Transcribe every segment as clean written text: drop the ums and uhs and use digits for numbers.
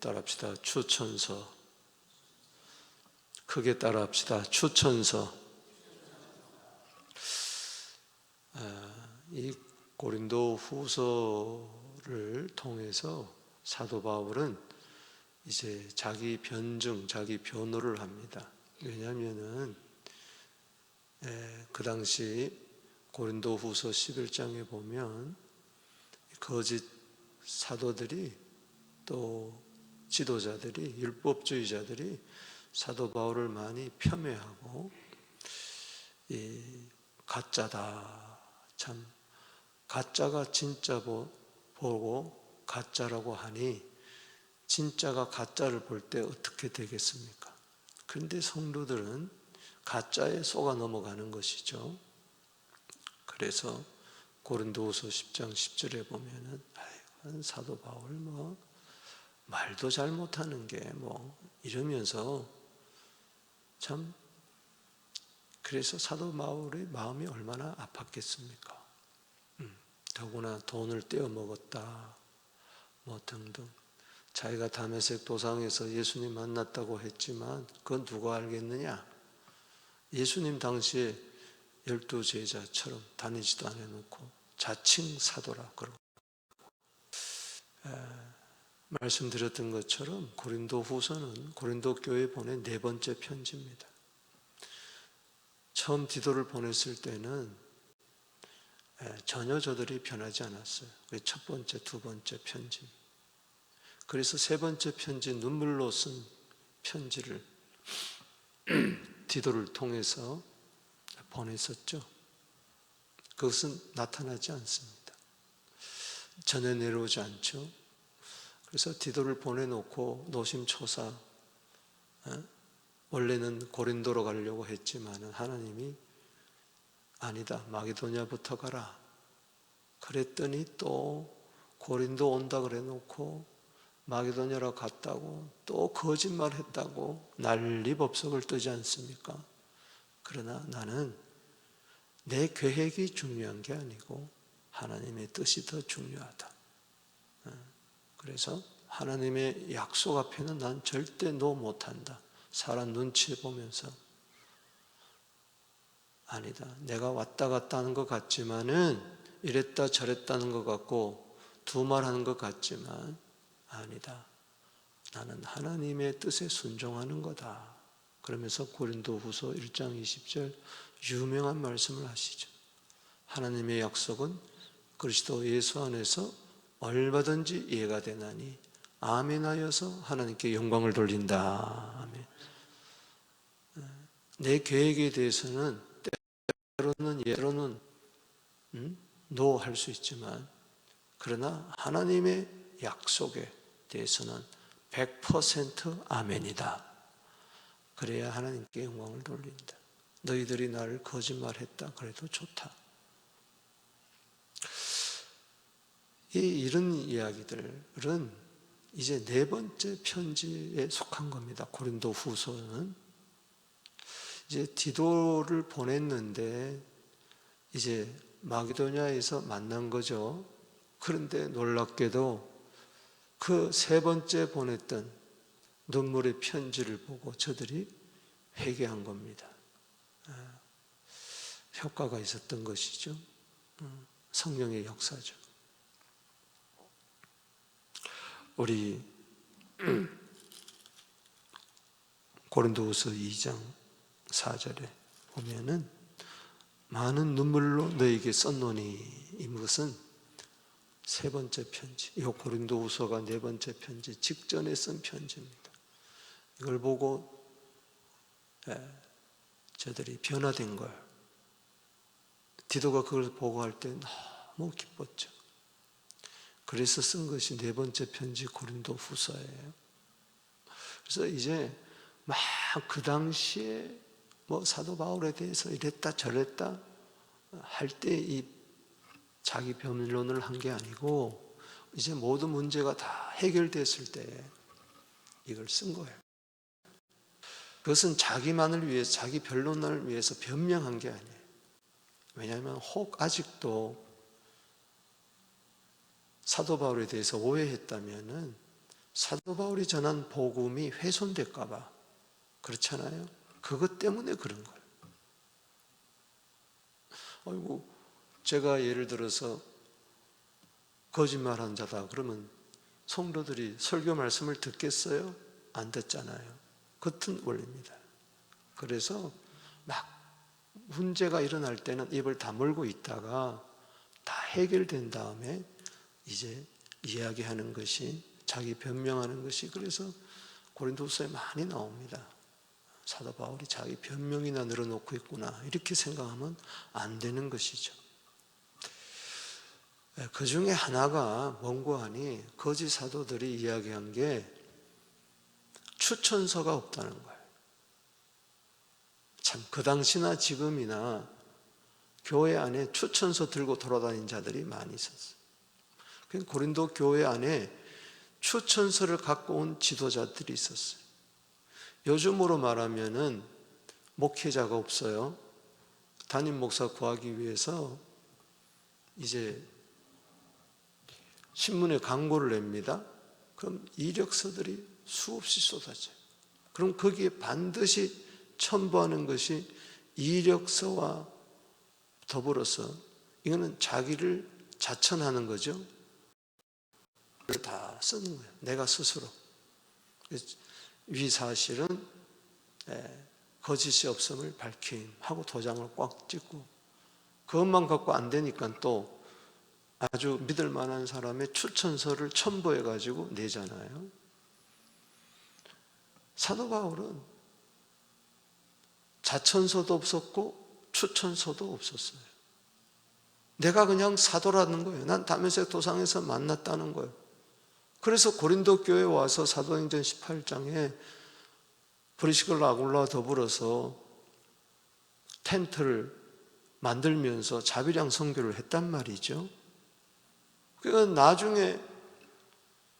따라합시다. 추천서. 크게 따라합시다. 추천서. 이 고린도 후서를 통해서 사도 바울은 이제 자기 변증, 자기 변호를 합니다. 왜냐하면은 그 당시 고린도 후서 11장에 보면 거짓 사도들이 또 지도자들이, 율법주의자들이 사도 바울을 많이 폄훼하고 이 가짜다, 참 가짜가 진짜 보고 가짜라고 하니 진짜가 가짜를 볼 때 어떻게 되겠습니까? 그런데 성도들은 가짜에 속아 넘어가는 것이죠. 그래서 고린도후서 10장 10절에 보면은 사도 바울 말도 잘 못하는 게 이러면서 참, 그래서 사도 바울의 마음이 얼마나 아팠겠습니까? 더구나 돈을 떼어 먹었다 등등. 자기가 다메섹 도상에서 예수님 만났다고 했지만 그건 누가 알겠느냐? 예수님 당시에 12제자처럼 다니지도 않아놓고 자칭 사도라 그러고, 말씀드렸던 것처럼 고린도 후서는 고린도 교회에 보낸 4번째 편지입니다. 처음 디도를 보냈을 때는 전혀 저들이 변하지 않았어요. 그게 첫 번째, 두 번째 편지. 그래서 세 번째 편지, 눈물로 쓴 편지를 디도를 통해서 보냈었죠. 그것은 나타나지 않습니다. 전해 내려오지 않죠. 그래서 디도를 보내놓고 노심초사, 원래는 고린도로 가려고 했지만 하나님이 아니다, 마게도냐부터 가라 그랬더니 또 고린도 온다 그래 놓고 마게도냐로 갔다고 또 거짓말했다고 난리법석을 뜨지 않습니까? 그러나 나는 내 계획이 중요한 게 아니고 하나님의 뜻이 더 중요하다. 그래서 하나님의 약속 앞에는 난 절대 노 못한다. 사람 눈치 보면서 아니다, 내가 왔다 갔다 하는 것 같지만은 이랬다 저랬다는 것 같고 두말하는 것 같지만 아니다, 나는 하나님의 뜻에 순종하는 거다. 그러면서 고린도후서 1장 20절 유명한 말씀을 하시죠. 하나님의 약속은 그리스도 예수 안에서 얼마든지 이해가 되나니 아멘하여서 하나님께 영광을 돌린다. 아멘. 내 계획에 대해서는 때로는 노 할 수 있지만 그러나 하나님의 약속에 대해서는 100% 아멘이다. 그래야 하나님께 영광을 돌린다. 너희들이 나를 거짓말했다 그래도 좋다. 이런 이야기들은 이제 4번째 편지에 속한 겁니다. 고린도 후서는 이제 디도를 보냈는데 이제 마게도냐에서 만난 거죠. 그런데 놀랍게도 그 3번째 보냈던 눈물의 편지를 보고 저들이 회개한 겁니다. 효과가 있었던 것이죠. 성령의 역사죠. 우리 고린도후서 2장 4절에 보면은 많은 눈물로 너에게 썼노니, 이것은 3번째 편지, 이 고린도후서가 4번째 편지 직전에 쓴 편지입니다. 이걸 보고 저들이 변화된 걸, 디도가 그걸 보고할 때 너무 기뻤죠. 그래서 쓴 것이 4번째 편지 고린도후서예요. 그래서 이제 막 그 당시에 사도 바울에 대해서 이랬다 저랬다 할 때 이 자기 변론을 한 게 아니고 이제 모든 문제가 다 해결됐을 때 이걸 쓴 거예요. 그것은 자기만을 위해서, 자기 변론을 위해서 변명한 게 아니에요. 왜냐하면 혹 아직도 사도 바울에 대해서 오해했다면은 사도 바울이 전한 복음이 훼손될까 봐 그렇잖아요. 그것 때문에 그런 거예요. 아이고, 제가 예를 들어서 거짓말한 자다 그러면 성도들이 설교 말씀을 듣겠어요? 안 듣잖아요. 같은 원리입니다. 그래서 막 문제가 일어날 때는 입을 다물고 있다가 다 해결된 다음에 이제 이야기하는 것이, 자기 변명하는 것이, 그래서 고린도서에 많이 나옵니다. 사도 바울이 자기 변명이나 늘어놓고 있구나, 이렇게 생각하면 안 되는 것이죠. 그 중에 하나가 뭔고 하니, 거짓 사도들이 이야기한 게 추천서가 없다는 거예요. 참, 그 당시나 지금이나 교회 안에 추천서 들고 돌아다닌 자들이 많이 있었어요. 고린도 교회 안에 추천서를 갖고 온 지도자들이 있었어요. 요즘으로 말하면은 목회자가 없어요. 담임 목사 구하기 위해서 이제 신문에 광고를 냅니다. 그럼 이력서들이 수없이 쏟아져요. 그럼 거기에 반드시 첨부하는 것이 이력서와 더불어서, 이거는 자기를 자천하는 거죠. 다 쓰는 거예요. 내가 스스로. 위 사실은 거짓이 없음을 밝힘하고 도장을 꽉 찍고, 그것만 갖고 안 되니까 또 아주 믿을 만한 사람의 추천서를 첨부해 가지고 내잖아요. 사도 바울은 자천서도 없었고 추천서도 없었어요. 내가 그냥 사도라는 거예요. 난 다메섹 도상에서 만났다는 거예요. 그래서 고린도 교회에 와서 사도행전 18장에 브리스길라 아굴라와 더불어서 텐트를 만들면서 자비량 선교를 했단 말이죠. 그러니까 나중에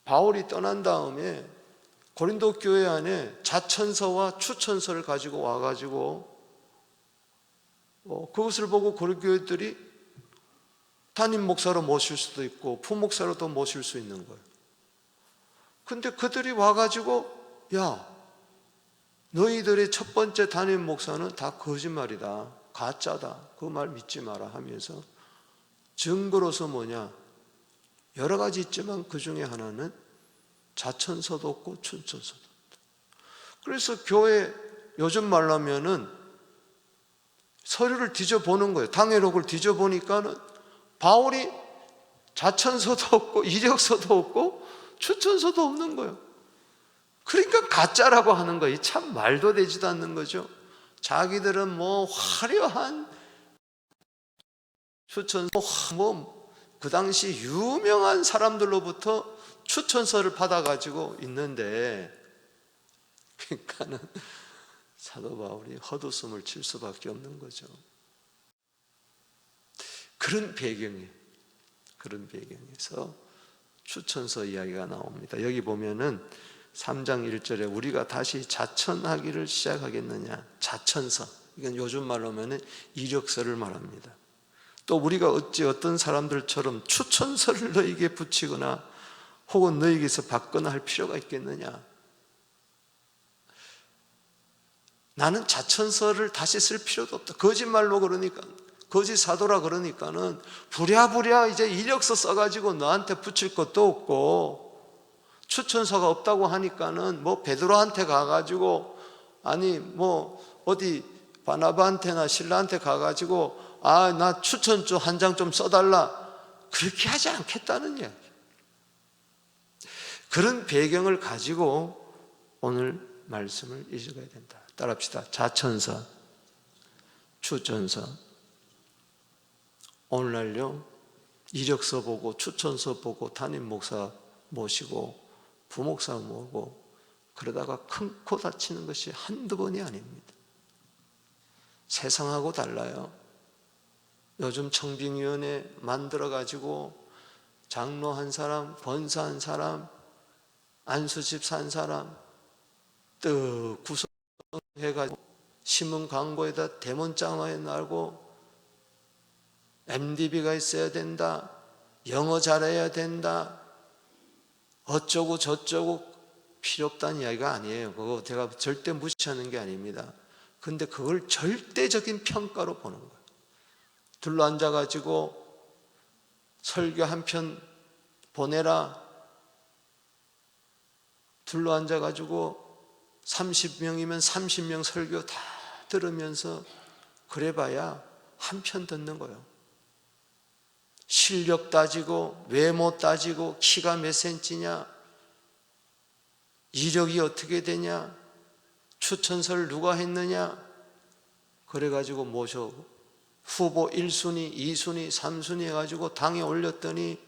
바울이 떠난 다음에 고린도 교회 안에 자천서와 추천서를 가지고 와가지고 그것을 보고 고린도 교회들이 담임 목사로 모실 수도 있고 부목사로도 모실 수 있는 거예요. 근데 그들이 와가지고, 야, 너희들의 첫 번째 담임 목사는 다 거짓말이다, 가짜다, 그 말 믿지 마라 하면서 증거로서 뭐냐, 여러 가지 있지만 그 중에 하나는 자천서도 없고 추천서도 없다. 그래서 교회, 요즘 말로 하면은 서류를 뒤져보는 거예요. 당회록을 뒤져보니까는 바울이 자천서도 없고 이력서도 없고 추천서도 없는 거예요. 그러니까 가짜라고 하는 거예요. 참 말도 되지도 않는 거죠. 자기들은 뭐 화려한 추천서, 그 당시 유명한 사람들로부터 추천서를 받아가지고 있는데, 그러니까는 사도 바울이 헛웃음을 칠 수밖에 없는 거죠. 그런 배경에서 추천서 이야기가 나옵니다. 여기 보면은 3장 1절에 우리가 다시 자천하기를 시작하겠느냐, 자천서, 이건 요즘 말로 하면 이력서를 말합니다. 또 우리가 어찌 어떤 사람들처럼 추천서를 너에게 붙이거나 혹은 너에게서 받거나 할 필요가 있겠느냐. 나는 자천서를 다시 쓸 필요도 없다. 거짓말로 그러니까, 거짓 사도라 그러니까는 부랴부랴 이제 이력서 써가지고 너한테 붙일 것도 없고, 추천서가 없다고 하니까는 뭐 베드로한테 가가지고, 아니 뭐 어디 바나바한테나 실라한테 가가지고, 아, 나 추천서 한 장 좀 써달라, 그렇게 하지 않겠다는 이야기. 그런 배경을 가지고 오늘 말씀을 읽어야 된다. 따라합시다. 자천서, 추천서. 오늘날요, 이력서 보고 추천서 보고 담임 목사 모시고 부목사 모으고 그러다가 큰 코 다치는 것이 한두 번이 아닙니다. 세상하고 달라요. 요즘 청빙위원회 만들어가지고 장로 한 사람, 권사 한 사람, 안수집 산 사람 또 구성해가지고 신문 광고에다 대문짝마에 날고 MDB가 있어야 된다, 영어 잘해야 된다, 어쩌고 저쩌고 필요 없다는 이야기가 아니에요. 그거 제가 절대 무시하는 게 아닙니다. 근데 그걸 절대적인 평가로 보는 거예요. 둘러앉아가지고 설교 한 편 보내라. 둘러앉아가지고 30명이면 30명 설교 다 들으면서 그래봐야 한 편 듣는 거예요. 실력 따지고 외모 따지고 키가 몇 센치냐, 이력이 어떻게 되냐, 추천서를 누가 했느냐, 그래가지고 모셔오고 후보 1순위, 2순위, 3순위 해가지고 당에 올렸더니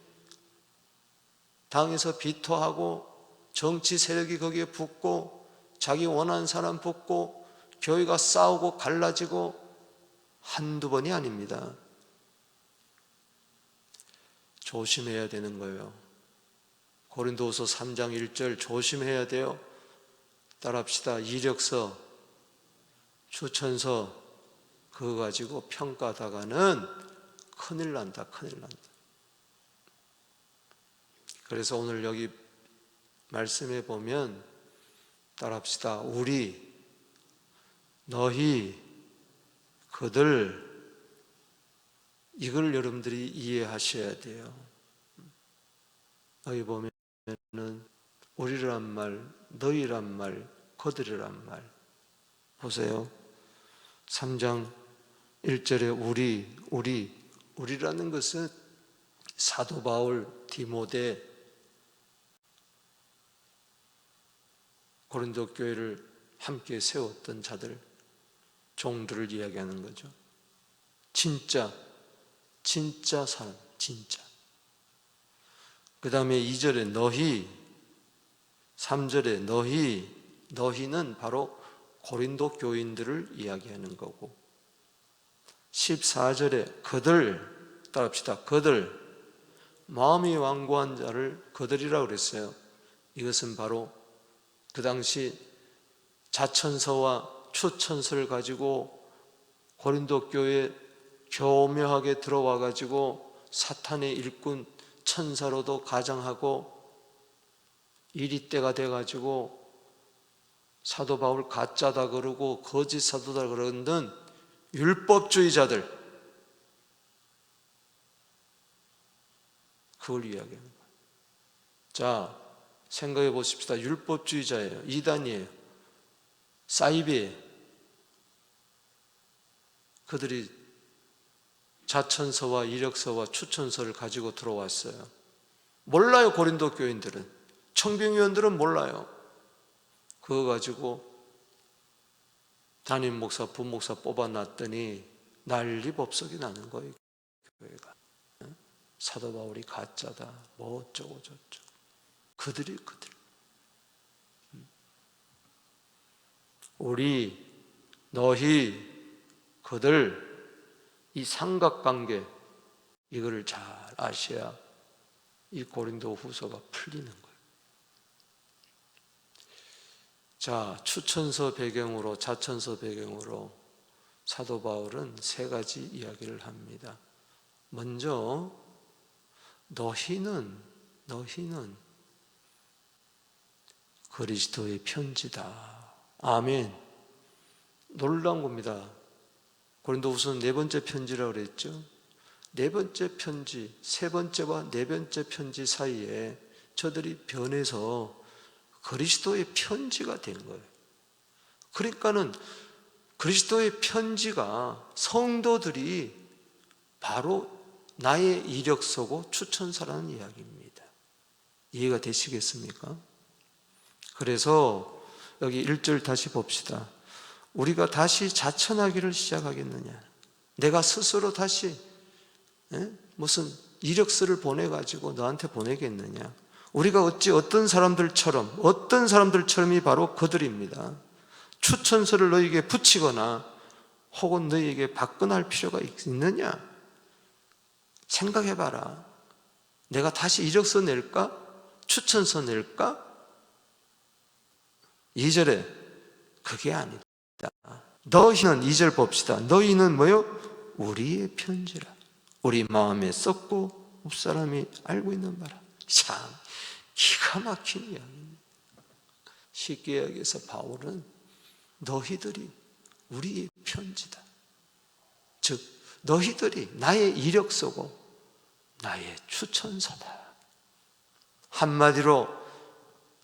당에서 비토하고 정치 세력이 거기에 붙고 자기 원하는 사람 붙고 교회가 싸우고 갈라지고 한두 번이 아닙니다. 조심해야 되는 거예요. 고린도후서 3장 1절 조심해야 돼요. 따라합시다. 이력서, 추천서 그거 가지고 평가하다가는 큰일 난다. 큰일 난다. 그래서 오늘 여기 말씀해 보면 따라합시다. 우리, 너희, 그들, 이걸 여러분들이 이해하셔야 돼요. 여기 보면은 우리란 말, 너희란 말, 그들이란 말 보세요. 3장 1절에 우리라는 것은 사도 바울, 디모데, 고린도 교회를 함께 세웠던 자들, 종들을 이야기하는 거죠. 진짜 사람, 진짜. 그 다음에 2절에 너희, 3절에 너희는 바로 고린도 교인들을 이야기하는 거고, 14절에 그들, 따라합시다. 그들, 마음이 완고한 자를 그들이라고 그랬어요. 이것은 바로 그 당시 자천서와 추천서를 가지고 고린도 교회에 교묘하게 들어와 가지고 사탄의 일꾼 천사로도 가장하고 이리 때가 돼 가지고 사도 바울 가짜다 그러고 거짓 사도다 그러는 율법주의자들, 그걸 이야기하는 거예요. 자, 생각해 보십시다. 율법주의자예요. 이단이에요. 사이비예요. 그들이 자천서와 이력서와 추천서를 가지고 들어왔어요. 몰라요. 고린도 교인들은, 청빙위원들은 몰라요. 그거 가지고 담임 목사, 부목사 뽑아놨더니 난리법석이 나는 거예요. 교회가. 사도 바울이 가짜다, 뭐 어쩌고 저쩌고. 그들. 우리, 너희, 그들, 이 삼각관계, 이거를 잘 아셔야 이 고린도 후서가 풀리는 거예요. 자, 추천서 배경으로, 자천서 배경으로 사도 바울은 세 가지 이야기를 합니다. 먼저 너희는 그리스도의 편지다. 아멘. 놀라운 겁니다. 고린도후서는 네 번째 편지라고 그랬죠. 네 번째 편지, 세 번째와 네 번째 편지 사이에 저들이 변해서 그리스도의 편지가 된 거예요. 그러니까는 그리스도의 편지가 성도들이 바로 나의 이력서고 추천서라는 이야기입니다. 이해가 되시겠습니까? 그래서 여기 1절 다시 봅시다. 우리가 다시 자천하기를 시작하겠느냐? 내가 스스로 다시 무슨 이력서를 보내가지고 너한테 보내겠느냐? 우리가 어찌 어떤 사람들처럼이 바로 그들입니다. 추천서를 너희에게 붙이거나 혹은 너희에게 받거나 할 필요가 있느냐? 생각해봐라. 내가 다시 이력서 낼까? 추천서 낼까? 2절에 그게 아니다. 너희는, 2절 봅시다. 너희는 뭐요? 우리의 편지라. 우리 마음에 썼고 옵사람이 알고 있는 바라. 참 기가 막힌 이야기입니다. 쉽게 이야기해서 바울은 너희들이 우리의 편지다. 즉 너희들이 나의 이력서고 나의 추천서다. 한마디로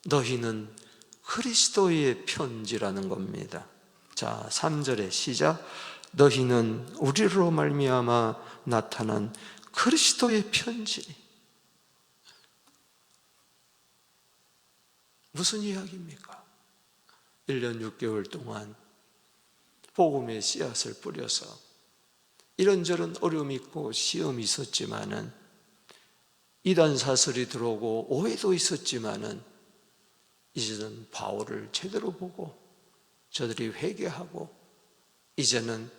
너희는 그리스도의 편지라는 겁니다. 자, 3절에 시작. 너희는 우리로 말미암아 나타난 그리스도의 편지니. 무슨 이야기입니까? 1년 6개월 동안 복음의 씨앗을 뿌려서 이런저런 어려움이 있고 시험이 있었지만은 이단 사설이 들어오고 오해도 있었지만은 이제는 바울을 제대로 보고 저들이 회개하고 이제는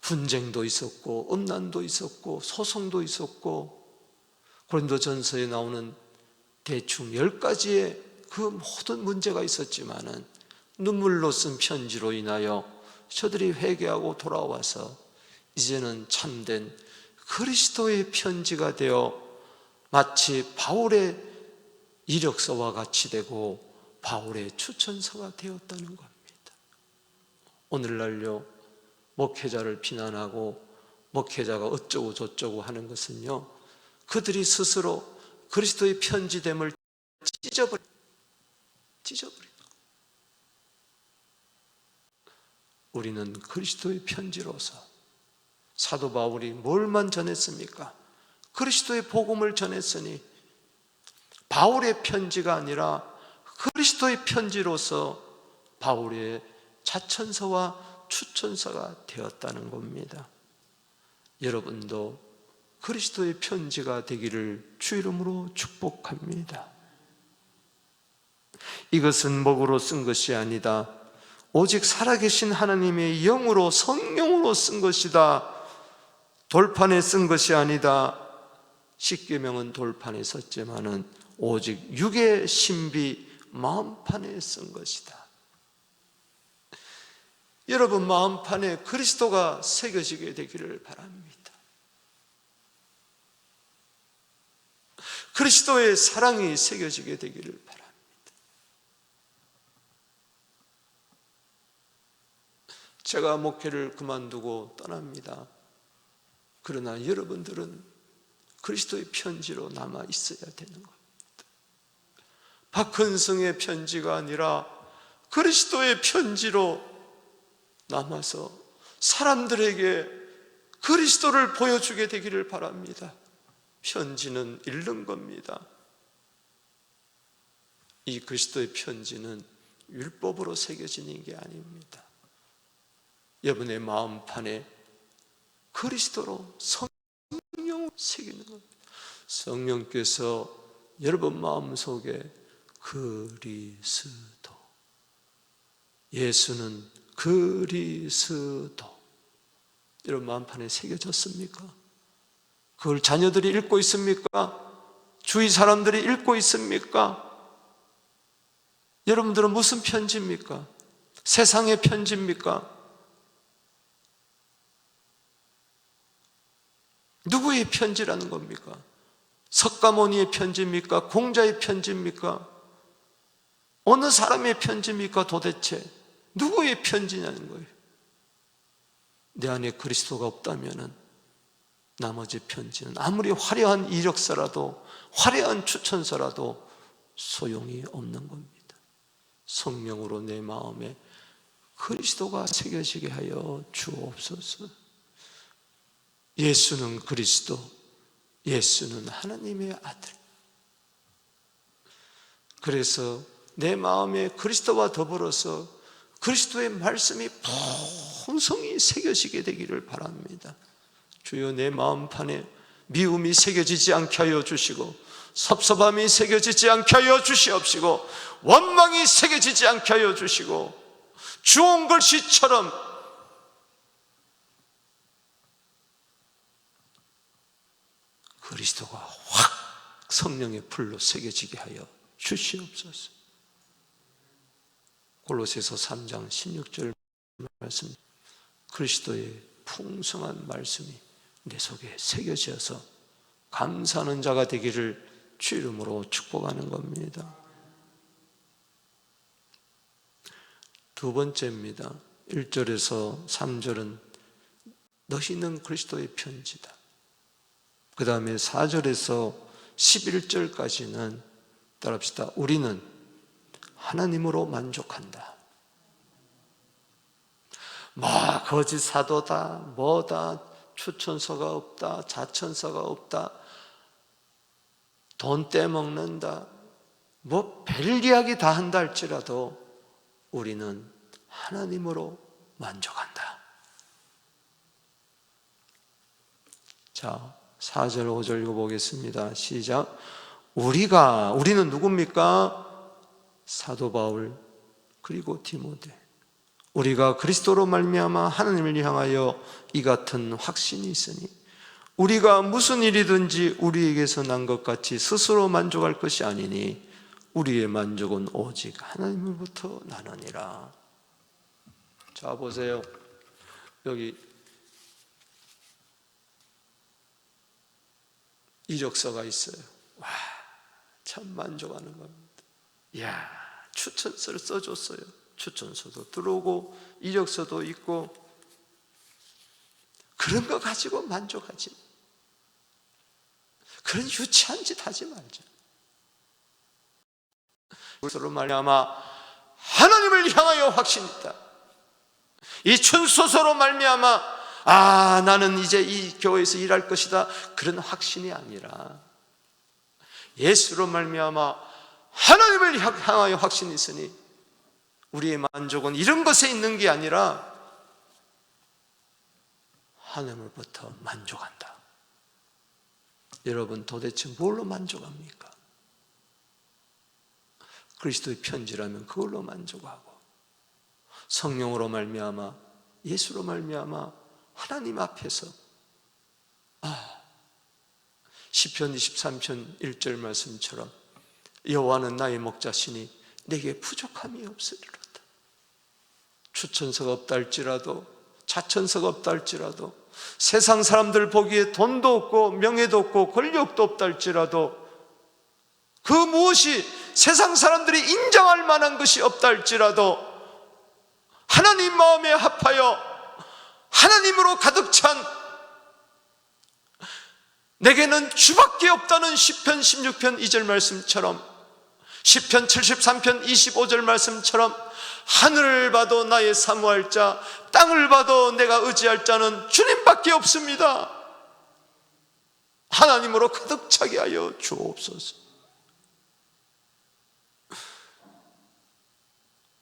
분쟁도 있었고 음란도 있었고 소송도 있었고 고린도전서에 나오는 대충 10가지의 그 모든 문제가 있었지만은 눈물로 쓴 편지로 인하여 저들이 회개하고 돌아와서 이제는 참된 그리스도의 편지가 되어 마치 바울의 이력서와 같이 되고 바울의 추천서가 되었다는 겁니다. 오늘날요 목회자를 비난하고 목회자가 어쩌고 저쩌고 하는 것은요 그들이 스스로 그리스도의 편지됨을 찢어버려. 우리는 그리스도의 편지로서 사도 바울이 뭘만 전했습니까? 그리스도의 복음을 전했으니 바울의 편지가 아니라 그리스도의 편지로서 바울의 자천서와 추천서가 되었다는 겁니다. 여러분도 그리스도의 편지가 되기를 주 이름으로 축복합니다. 이것은 먹으로 쓴 것이 아니다. 오직 살아계신 하나님의 영으로 성령으로 쓴 것이다. 돌판에 쓴 것이 아니다. 십계명은 돌판에 썼지만은 오직 육의 신비 마음판에 쓴 것이다. 여러분 마음판에 그리스도가 새겨지게 되기를 바랍니다. 그리스도의 사랑이 새겨지게 되기를 바랍니다. 제가 목회를 그만두고 떠납니다. 그러나 여러분들은 그리스도의 편지로 남아 있어야 되는 겁니다. 박헌성의 편지가 아니라 그리스도의 편지로 남아서 사람들에게 그리스도를 보여주게 되기를 바랍니다. 편지는 읽는 겁니다. 이 그리스도의 편지는 율법으로 새겨지는 게 아닙니다. 여러분의 마음판에 그리스도로 성령을 새기는 겁니다. 성령께서 여러분 마음속에 그리스도, 예수는 그리스도 여러분 마음판에 새겨졌습니까? 그걸 자녀들이 읽고 있습니까? 주위 사람들이 읽고 있습니까? 여러분들은 무슨 편지입니까? 세상의 편지입니까? 누구의 편지라는 겁니까? 석가모니의 편지입니까? 공자의 편지입니까? 어느 사람의 편지입니까? 도대체 누구의 편지냐는 거예요. 내 안에 그리스도가 없다면 나머지 편지는 아무리 화려한 이력서라도 화려한 추천서라도 소용이 없는 겁니다. 성령으로 내 마음에 그리스도가 새겨지게 하여 주옵소서. 예수는 그리스도, 예수는 하나님의 아들. 그래서 내 마음에 그리스도와 더불어서 그리스도의 말씀이 풍성히 새겨지게 되기를 바랍니다. 주여 내 마음판에 미움이 새겨지지 않게 하여 주시고 섭섭함이 새겨지지 않게 하여 주시옵시고 원망이 새겨지지 않게 하여 주시고 주홍 글씨처럼 그리스도가 확 성령의 불로 새겨지게 하여 주시옵소서. 골로새서 3장 16절 말씀, 그리스도의 풍성한 말씀이 내 속에 새겨져서 감사하는 자가 되기를 주 이름으로 축복하는 겁니다. 두 번째입니다. 1절에서 3절은 너희는 그리스도의 편지다. 그 다음에 4절에서 11절까지는 따라합시다. 우리는 하나님으로 만족한다. 거짓 사도다, 뭐다, 추천서가 없다, 자천서가 없다, 돈 떼먹는다, 별 이야기 다 한다 할지라도 우리는 하나님으로 만족한다. 자, 4절, 5절 읽어보겠습니다. 시작. 우리는 누굽니까? 사도 바울 그리고 디모데. 우리가 그리스도로 말미암아 하나님을 향하여 이 같은 확신이 있으니 우리가 무슨 일이든지 우리에게서 난 것 같이 스스로 만족할 것이 아니니 우리의 만족은 오직 하나님으로부터 나느니라. 자, 보세요. 여기 이력서가 있어요. 와, 참 만족하는 겁니다. 이야, 추천서를 써줬어요. 추천서도 들어오고 이력서도 있고, 그런 거 가지고 만족하지. 그런 유치한 짓 하지 말자. 그리스도로 말미암아 하나님을 향하여 확신이 있다. 이 춘소서로 말미암아 나는 이제 이 교회에서 일할 것이다, 그런 확신이 아니라 예수로 말미암아 하나님을 향하여 확신이 있으니 우리의 만족은 이런 것에 있는 게 아니라 하나님으로부터 만족한다. 여러분, 도대체 뭘로 만족합니까? 그리스도의 편지라면 그걸로 만족하고, 성령으로 말미암아 예수로 말미암아 하나님 앞에서 시편 23편 1절 말씀처럼 여호와는 나의 목자시니 내게 부족함이 없으리로다. 추천서가 없다 할지라도, 자천서가 없다 할지라도, 세상 사람들 보기에 돈도 없고 명예도 없고 권력도 없다 할지라도, 그 무엇이 세상 사람들이 인정할 만한 것이 없다 할지라도 하나님 마음에 합하여 하나님으로 가득 찬, 내게는 주밖에 없다는 시편 16편 2절 말씀처럼, 시편 73편 25절 말씀처럼 하늘을 봐도 나의 사모할 자, 땅을 봐도 내가 의지할 자는 주님밖에 없습니다. 하나님으로 가득 차게 하여 주옵소서.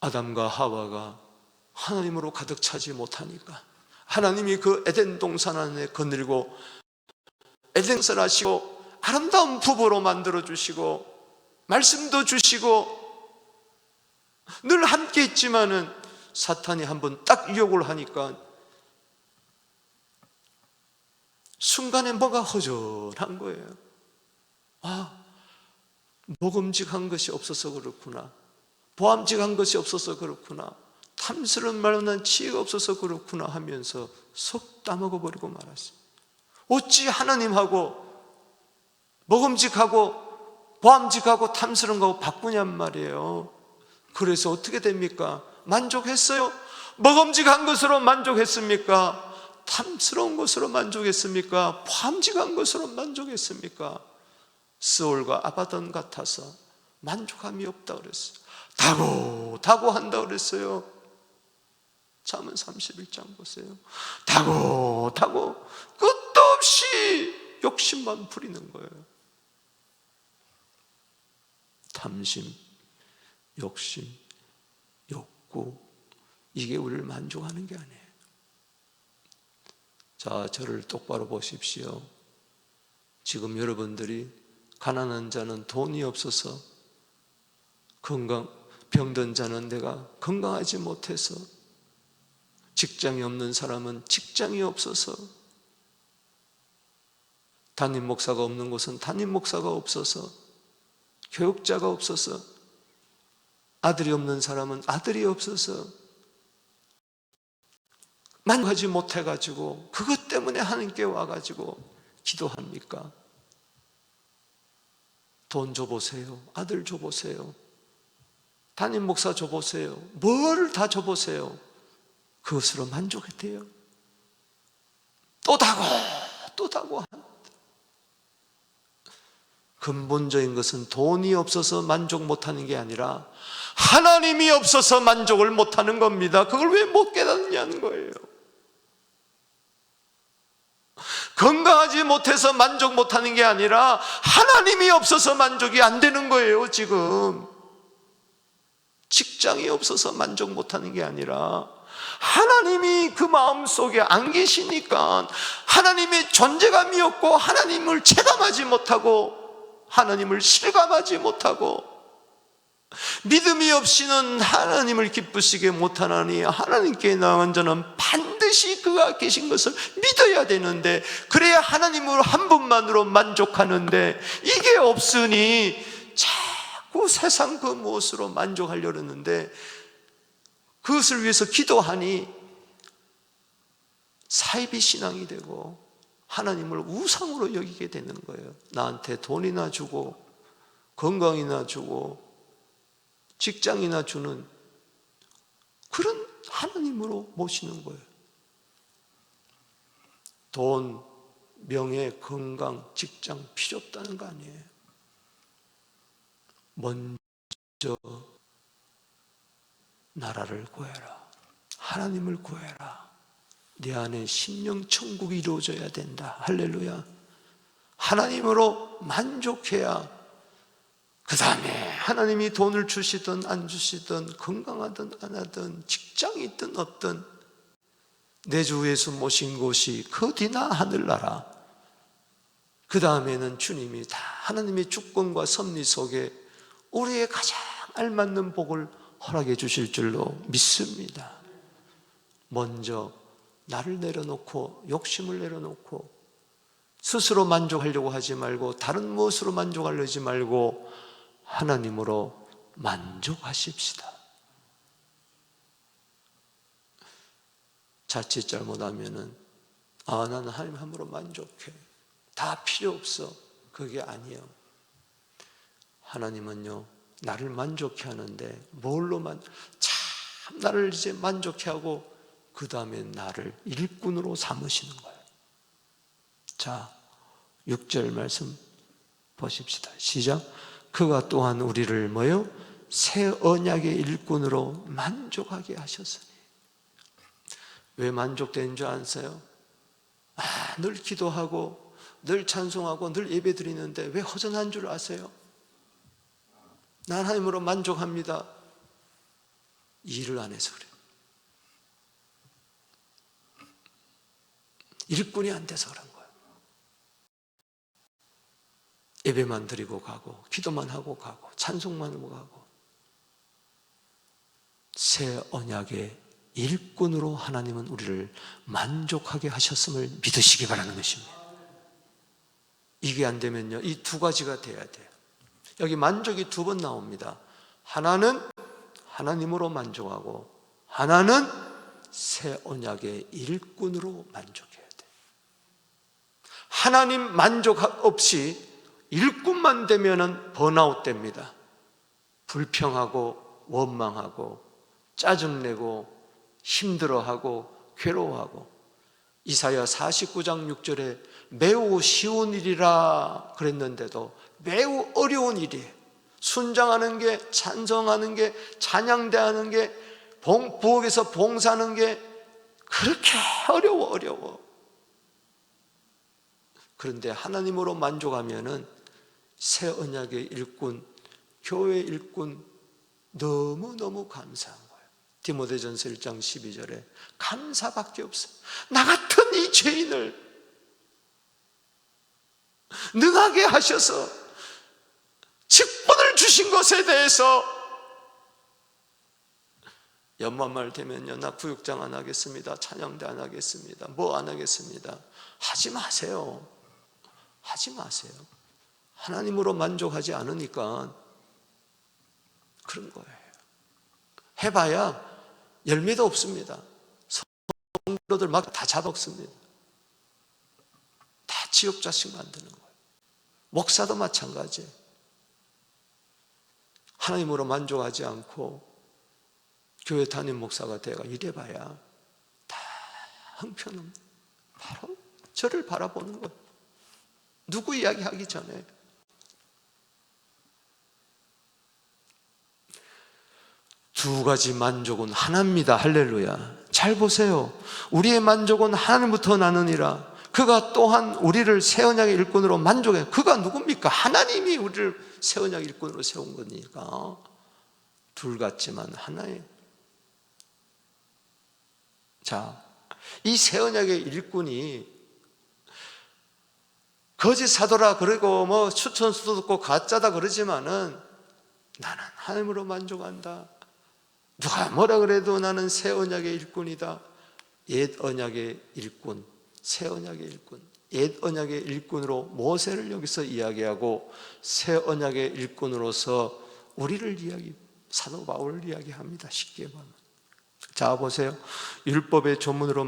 아담과 하와가 하나님으로 가득 차지 못하니까 하나님이 그 에덴 동산 안에 거느리고 에덴을 하시고 아름다운 부부로 만들어 주시고 말씀도 주시고 늘 함께 있지만은 사탄이 한번 딱 유혹을 하니까 순간에 뭐가 허전한 거예요. 먹음직한 것이 없어서 그렇구나, 보암직한 것이 없어서 그렇구나, 탐스러운 말로는 지혜가 없어서 그렇구나 하면서 속 따먹어버리고 말았어요. 어찌 하나님하고 먹음직하고 보암직하고 탐스러운 거하고 바꾸냔 말이에요. 그래서 어떻게 됩니까? 만족했어요? 먹음직한 것으로 만족했습니까? 탐스러운 것으로 만족했습니까? 보암직한 것으로 만족했습니까? 스올과 아바돈 같아서 만족함이 없다 그랬어요. 다고 한다 그랬어요. 잠언 31장 보세요. 다고 끝도 없이 욕심만 부리는 거예요. 탐심, 욕심, 욕구, 이게 우리를 만족하는 게 아니에요. 자, 저를 똑바로 보십시오. 지금 여러분들이 가난한 자는 돈이 없어서, 병든 자는 내가 건강하지 못해서, 직장이 없는 사람은 직장이 없어서, 담임 목사가 없는 곳은 담임 목사가 없어서, 교육자가 없어서, 아들이 없는 사람은 아들이 없어서 만족하지 못해가지고 그것 때문에 하나님께 와가지고 기도합니까? 돈 줘보세요. 아들 줘보세요. 담임 목사 줘보세요. 뭘 다 줘보세요. 그것으로 만족했대요. 또 다고 또 다고. 근본적인 것은 돈이 없어서 만족 못하는 게 아니라 하나님이 없어서 만족을 못하는 겁니다. 그걸 왜 못 깨닫느냐는 거예요. 건강하지 못해서 만족 못하는 게 아니라 하나님이 없어서 만족이 안 되는 거예요. 지금 직장이 없어서 만족 못하는 게 아니라 하나님이 그 마음속에 안 계시니까 하나님의 존재감이 없고 하나님을 체감하지 못하고 하나님을 실감하지 못하고 믿음이 없이는 하나님을 기쁘시게 못하나니 하나님께 나아간 자는 반드시 그가 계신 것을 믿어야 되는데 그래야 하나님으로 한 분만으로 만족하는데 이게 없으니 자꾸 세상 그 무엇으로 만족하려고 하는데 그것을 위해서 기도하니 사이비 신앙이 되고 하나님을 우상으로 여기게 되는 거예요. 나한테 돈이나 주고 건강이나 주고 직장이나 주는 그런 하나님으로 모시는 거예요. 돈, 명예, 건강, 직장 필요 없다는 거 아니에요. 먼저 나라를 구해라. 하나님을 구해라. 내 안에 심령 천국이 이루어져야 된다. 할렐루야. 하나님으로 만족해야 그 다음에 하나님이 돈을 주시든 안 주시든 건강하든 안 하든 직장이 있든 없든 내 주 예수 모신 곳이 그 뒤나 하늘나라. 그 다음에는 주님이 다 하나님의 주권과 섭리 속에 우리의 가장 알맞는 복을 허락해 주실 줄로 믿습니다. 먼저 나를 내려놓고 욕심을 내려놓고 스스로 만족하려고 하지 말고 다른 무엇으로 만족하려고 하지 말고 하나님으로 만족하십시다. 자칫 잘못하면은 나는 하나님 함으로 만족해. 다 필요 없어. 그게 아니에요. 하나님은요 나를 만족해 하는데 뭘로만 참 나를 이제 만족해 하고 그 다음에 나를 일꾼으로 삼으시는 거예요. 자 6절 말씀 보십시다. 시작. 그가 또한 우리를 뭐요? 새 언약의 일꾼으로 만족하게 하셨으니. 왜 만족되는 줄 아세요? 늘 기도하고 늘 찬송하고 늘 예배 드리는데 왜 허전한 줄 아세요? 난 하나님으로 만족합니다. 일을 안 해서 그래요. 일꾼이 안 돼서 그런 거예요. 예배만 드리고 가고 기도만 하고 가고 찬송만 하고 가고 새 언약의 일꾼으로 하나님은 우리를 만족하게 하셨음을 믿으시기 바라는 것입니다. 이게 안 되면요 이 두 가지가 돼야 돼요. 여기 만족이 두 번 나옵니다. 하나는 하나님으로 만족하고 하나는 새 언약의 일꾼으로 만족해야 돼요. 하나님 만족 없이 일꾼만 되면은 번아웃 됩니다. 불평하고 원망하고 짜증내고 힘들어하고 괴로워하고. 이사야 49장 6절에 매우 쉬운 일이라 그랬는데도 매우 어려운 일이에요. 순장하는 게, 찬성하는 게, 찬양대하는 게, 부엌에서 봉사하는 게 그렇게 어려워. 그런데 하나님으로 만족하면은 새 언약의 일꾼, 교회 일꾼 너무너무 감사한 거예요. 디모데전서 1장 12절에 감사밖에 없어요. 나 같은 이 죄인을 능하게 하셔서 직분을 주신 것에 대해서 연말말 되면요 나 구육장 안 하겠습니다. 찬양대 안 하겠습니다. 뭐 안 하겠습니다. 하지 마세요. 하지 마세요. 하나님으로 만족하지 않으니까 그런 거예요. 해봐야 열매도 없습니다. 성도들 막 다 잡아먹습니다. 다 지옥 자식 만드는 거예요. 목사도 마찬가지예요. 하나님으로 만족하지 않고 교회 담임 목사가 돼가 이래봐야 다 형편은 바로 저를 바라보는 거예요. 누구 이야기하기 전에. 두 가지 만족은 하나입니다. 할렐루야. 잘 보세요. 우리의 만족은 하나님부터 나느니라. 그가 또한 우리를 새 언약의 일꾼으로 만족해. 그가 누굽니까? 하나님이 우리를 새 언약의 일꾼으로 세운 거니까. 둘 같지만 하나예요. 자, 이 새 언약의 일꾼이 거짓 사도라 그러고 뭐 추천수도 듣고 가짜다 그러지만은 나는 하나님으로 만족한다. 누가 뭐라 그래도 나는 새 언약의 일꾼이다. 옛 언약의 일꾼, 새 언약의 일꾼. 옛 언약의 일꾼으로 모세를 여기서 이야기하고 새 언약의 일꾼으로서 우리를 사도 바울을 이야기합니다. 쉽게 보면. 자 보세요. 율법의 조문으로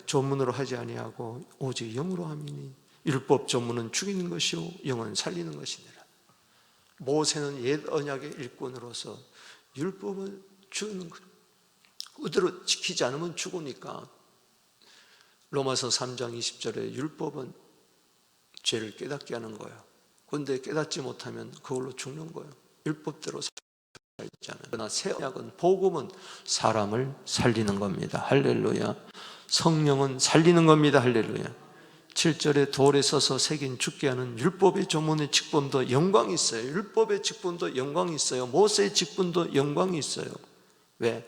조문으로 하지 아니하고 오직 영으로 함이니 율법 조문은 죽이는 것이요 영은 살리는 것이니라. 모세는 옛 언약의 일꾼으로서 율법을 주는 거예요. 그대로 지키지 않으면 죽으니까. 로마서 3장 20절에 율법은 죄를 깨닫게 하는 거예요. 그런데 깨닫지 못하면 그걸로 죽는 거예요. 율법대로 살지 않아요. 그러나 새 언약은, 복음은 사람을 살리는 겁니다. 할렐루야. 성령은 살리는 겁니다. 할렐루야. 7절에 돌에 서서 새긴 죽게 하는 율법의 조문의 직분도 영광이 있어요. 율법의 직분도 영광이 있어요. 모세의 직분도 영광이 있어요. 왜?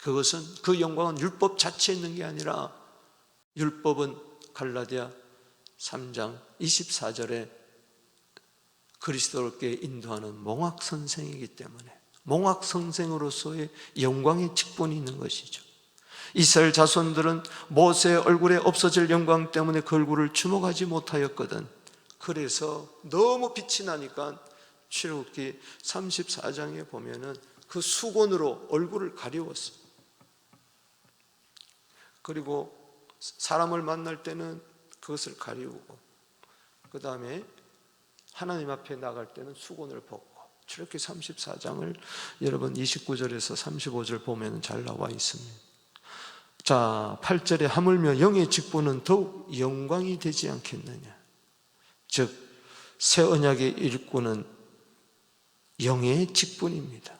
그것은, 그 영광은 율법 자체에 있는 게 아니라 율법은 갈라디아 3장 24절에 그리스도께 인도하는 몽학 선생이기 때문에 몽학 선생으로서의 영광의 직분이 있는 것이죠. 이스라엘 자손들은 모세의 얼굴에 없어질 영광 때문에 그 얼굴을 주목하지 못하였거든. 그래서 너무 빛이 나니까 출애굽기 34장에 보면은 그 수건으로 얼굴을 가리웠어요. 그리고 사람을 만날 때는 그것을 가리우고, 그 다음에 하나님 앞에 나갈 때는 수건을 벗고. 출애굽기 34장을 여러분 29절에서 35절 보면 잘 나와 있습니다. 자, 8절에 하물며 영의 직분은 더욱 영광이 되지 않겠느냐. 즉 새 언약의 일꾼은 영의 직분입니다.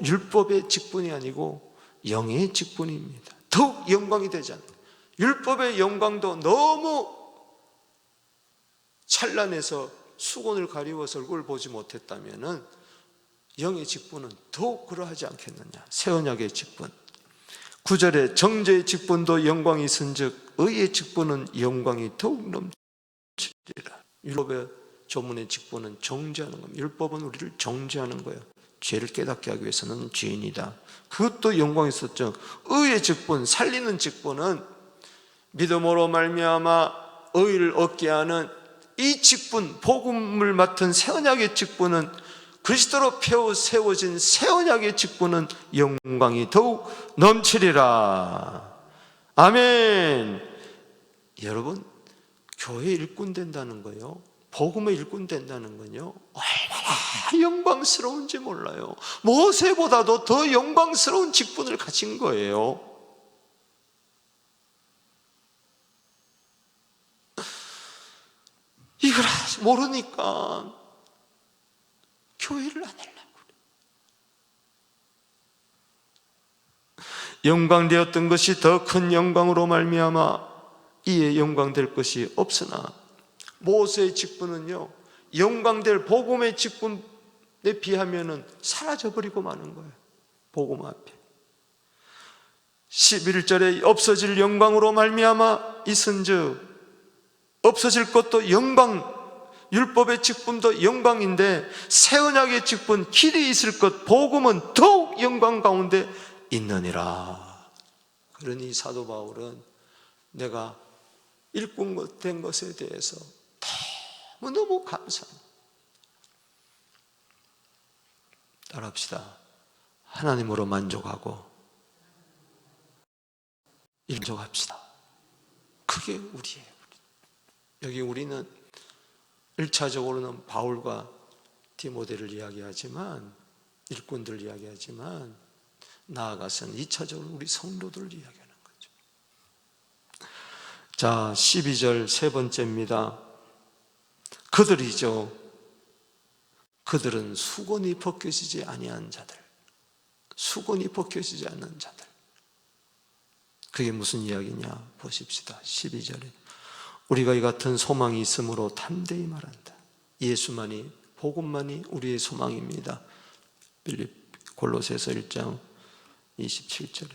율법의 직분이 아니고 영의 직분입니다. 더욱 영광이 되지 않아요. 율법의 영광도 너무 찬란해서 수건을 가리워서 얼굴을 보지 못했다면 영의 직분은 더욱 그러하지 않겠느냐. 새 언약의 직분. 9절에 정죄의 직분도 영광이 있은즉 의의 직분은 영광이 더욱 넘치리라. 율법의 조문의 직분은 정죄하는 겁니다. 율법은 우리를 정죄하는 거예요. 죄를 깨닫게 하기 위해서는 죄인이다. 그것도 영광이 있었죠. 의의 직분, 살리는 직분은 믿음으로 말미암아 의를 얻게 하는 이 직분, 복음을 맡은 새 언약의 직분은, 그리스도로 세워진 새 언약의 직분은 영광이 더욱 넘치리라. 아멘. 여러분, 교회 일꾼 된다는 거요, 복음의 일꾼 된다는 건요, 얼마나 영광스러운지 몰라요. 모세보다도 더 영광스러운 직분을 가진 거예요. 이걸 모르니까 교회를 안 하려고 그래. 영광되었던 것이 더 큰 영광으로 말미암아 이에 영광될 것이 없으나, 모세의 직분은요, 영광될 복음의 직분에 비하면은 사라져버리고 마는 거예요. 복음 앞에. 11절에 없어질 영광으로 말미암아 있은즉, 없어질 것도 영광, 율법의 직분도 영광인데 새 언약의 직분, 길이 있을 것, 복음은 더욱 영광 가운데 있느니라. 그러니 사도 바울은 내가 일꾼 된 것에 대해서 너무 감사합니다. 따라합시다. 하나님으로 만족하고 만족합시다. 그게 우리예요. 여기 우리는 1차적으로는 바울과 디모데를 이야기하지만, 일꾼들을 이야기하지만, 나아가서는 2차적으로 우리 성도들을 이야기하는 거죠. 자, 12절 세 번째입니다. 그들이죠. 그들은 수건이 벗겨지지 아니한 자들, 수건이 벗겨지지 않는 자들. 그게 무슨 이야기냐 보십시다. 12절에 우리가 이 같은 소망이 있으므로 담대히 말한다. 예수만이, 복음만이 우리의 소망입니다. 골로새서 1장 27절에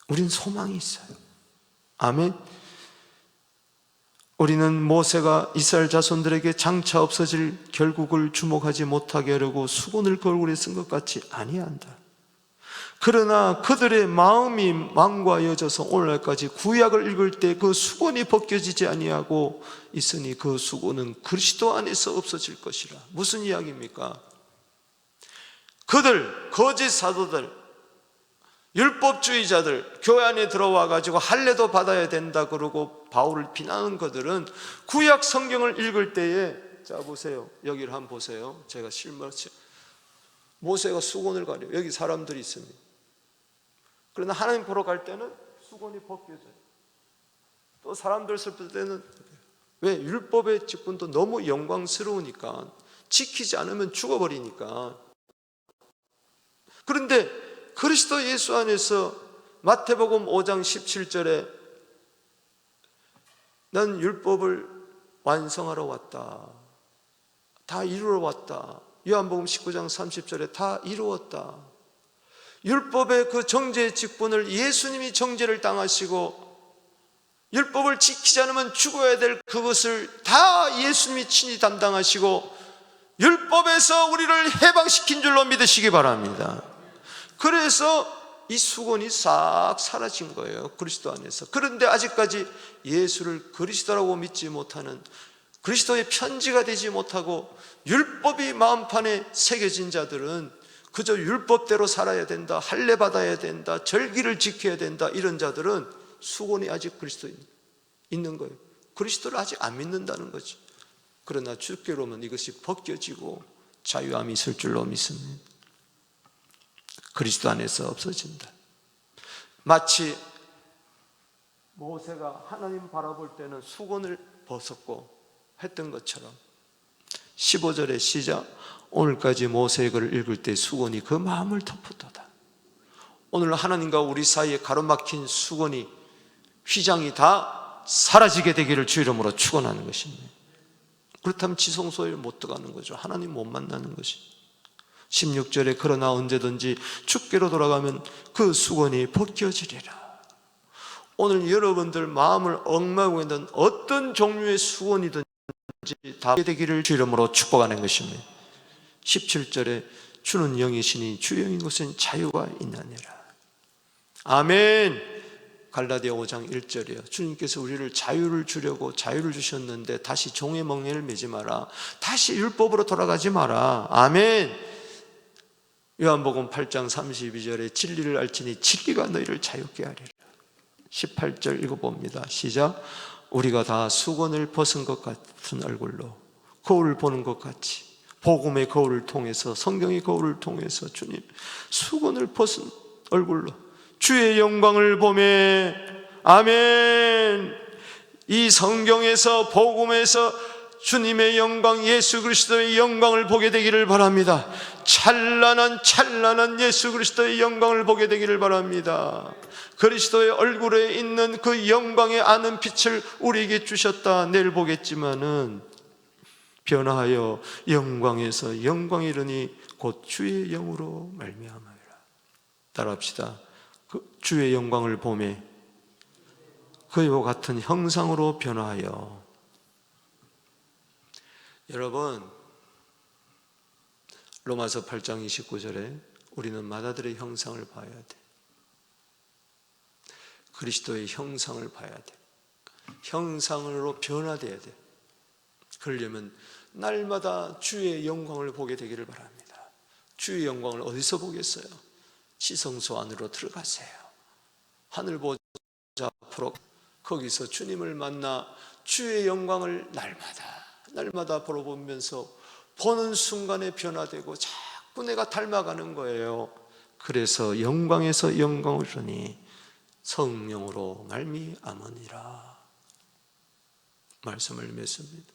우린 소망이 있어요. 아멘. 우리는 모세가 이스라엘 자손들에게 장차 없어질 결국을 주목하지 못하게 하려고 수건을 그 얼굴에 쓴 것 같이 아니한다. 그러나 그들의 마음이 망과여져서 오늘날까지 구약을 읽을 때 그 수건이 벗겨지지 아니하고 있으니 그 수건은 그리스도 안에서 없어질 것이라. 무슨 이야기입니까? 그들, 거짓 사도들, 율법주의자들, 교회 안에 들어와 가지고 할례도 받아야 된다 그러고 바울을 비난하는 그들은 구약 성경을 읽을 때에, 자 보세요, 여기를 한번 보세요. 제가 실물치 모세가 수건을 가려, 여기 사람들이 있습니다. 그러나 하나님 보러 갈 때는 수건이 벗겨져요. 또 사람들 슬플 때는, 왜? 율법의 직분도 너무 영광스러우니까, 지키지 않으면 죽어버리니까. 그런데 그리스도 예수 안에서 마태복음 5장 17절에 난 율법을 완성하러 왔다, 다 이루러 왔다. 요한복음 19장 30절에 다 이루었다. 율법의 그 정죄의 직분을 예수님이 정죄를 당하시고 율법을 지키지 않으면 죽어야 될 그것을 다 예수님이 친히 담당하시고 율법에서 우리를 해방시킨 줄로 믿으시기 바랍니다. 그래서 이 수건이 싹 사라진 거예요, 그리스도 안에서. 그런데 아직까지 예수를 그리스도라고 믿지 못하는, 그리스도의 편지가 되지 못하고 율법이 마음판에 새겨진 자들은 그저 율법대로 살아야 된다, 할례 받아야 된다, 절기를 지켜야 된다, 이런 자들은 수건이 아직 그리스도에 있는 거예요. 그리스도를 아직 안 믿는다는 거지. 그러나 주께로 오면 이것이 벗겨지고 자유함이 있을 줄로 믿습니다. 그리스도 안에서 없어진다. 마치 모세가 하나님 바라볼 때는 수건을 벗었고 했던 것처럼 15절의 시작, 오늘까지 모세의 글을 읽을 때 수건이 그 마음을 덮었도다. 오늘 하나님과 우리 사이에 가로막힌 수건이, 휘장이 다 사라지게 되기를 주 이름으로 축원하는 것입니다. 그렇다면 지성소에 못 들어가는 거죠. 하나님 못 만나는 것이. 16절에 그러나 언제든지 주께로 돌아가면 그 수건이 벗겨지리라. 오늘 여러분들 마음을 얽매고 있는 어떤 종류의 수건이든지 다 되기를 주 이름으로 축복하는 것입니다. 17절에 주는 영이시니 주 영인 곳엔 자유가 있나니라. 아멘. 갈라디아 5장 1절이에요. 주님께서 우리를 자유를 주려고 자유를 주셨는데 다시 종의 멍에를 매지 마라. 다시 율법으로 돌아가지 마라. 아멘. 요한복음 8장 32절에 진리를 알지니 진리가 너희를 자유케 하리라. 18절 읽어봅니다. 시작. 우리가 다 수건을 벗은 것 같은 얼굴로 거울을 보는 것 같이, 복음의 거울을 통해서, 성경의 거울을 통해서 주님 수건을 벗은 얼굴로 주의 영광을 보매. 아멘. 이 성경에서, 복음에서 주님의 영광, 예수 그리스도의 영광을 보게 되기를 바랍니다. 찬란한 예수 그리스도의 영광을 보게 되기를 바랍니다. 그리스도의 얼굴에 있는 그 영광의 아는 빛을 우리에게 주셨다. 내일 보겠지만은 변화하여 영광에서 영광에 이르니 곧 주의 영으로 말미암으리라. 따라합시다. 그 주의 영광을 보매 그와 같은 형상으로 변화하여. 여러분, 로마서 8장 29절에 우리는 맏아들의 형상을 봐야 돼. 그리스도의 형상을 봐야 돼. 형상으로 변화돼야 돼. 그러려면 날마다 주의 영광을 보게 되기를 바랍니다. 주의 영광을 어디서 보겠어요? 지성소 안으로 들어가세요. 하늘 보좌 앞으로, 거기서 주님을 만나 주의 영광을 날마다 보면서 보는 순간에 변화되고 자꾸 내가 닮아가는 거예요. 그래서 영광에서 영광을 주니 성령으로 말미암으니라 말씀을 맺습니다.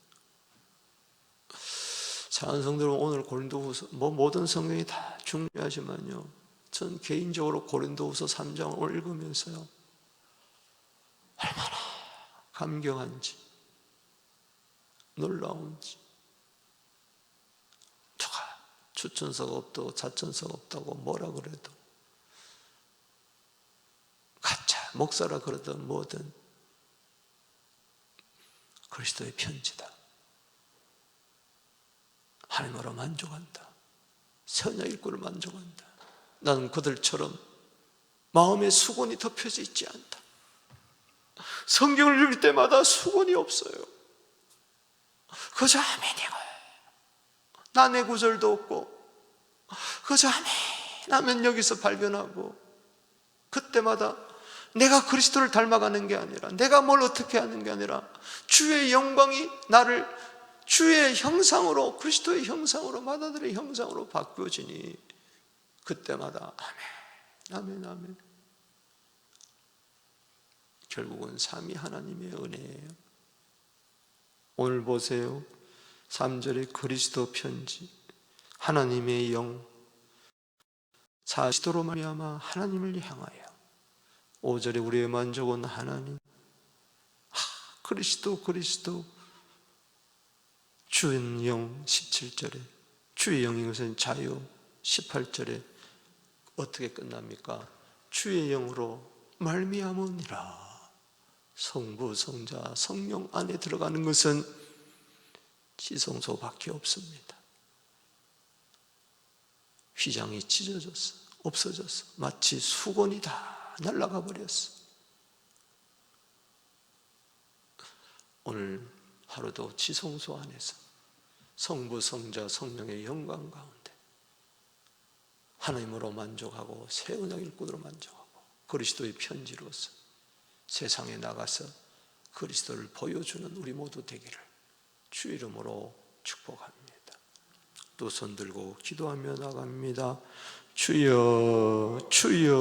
사랑하는 성도 여러분, 오늘 고린도후서 모든 성경이 다 중요하지만요, 전 개인적으로 고린도후서 3장을 오늘 읽으면서요 얼마나 감격한지 놀라운지. 누가 추천서가 없다고 자천서가 없다고 뭐라 그래도, 가짜 목사라 그러든 뭐든 그리스도의 편지다. 하나님으로 만족한다. 선약 일꾼을 만족한다. 나는 그들처럼 마음에 수건이 덮여져 있지 않다. 성경을 읽을 때마다 수건이 없어요. 그저 아멘이고 나 구절도 없고 그저 아멘 하면 여기서 발견하고, 그때마다 내가 그리스도를 닮아가는 게 아니라 내가 뭘 어떻게 하는 게 아니라 주의 영광이 나를 주의 형상으로, 그리스도의 형상으로, 마다들의 형상으로 바꾸어지니 그때마다 아멘, 아멘, 아멘. 결국은 삼위 하나님의 은혜예요. 오늘 보세요. 3절에 그리스도 편지, 하나님의 영, 그리스도로 말미암아 하나님을 향하여. 5절에 우리의 만족은 하나님, 그리스도 주의 영. 17절에 주의 영인 것은 자유. 18절에 어떻게 끝납니까? 주의 영으로 말미암으니라. 성부, 성자, 성령 안에 들어가는 것은 지성소밖에 없습니다. 휘장이 찢어졌어, 없어졌어. 마치 수건이 다 날아가 버렸어. 오늘 하루도 지성소 안에서 성부, 성자, 성령의 영광 가운데 하나님으로 만족하고 새 언약 일꾼으로 만족하고 그리스도의 편지로서 세상에 나가서 그리스도를 보여주는 우리 모두 되기를 주 이름으로 축복합니다. 또 손 들고 기도하며 나갑니다. 주여, 주여.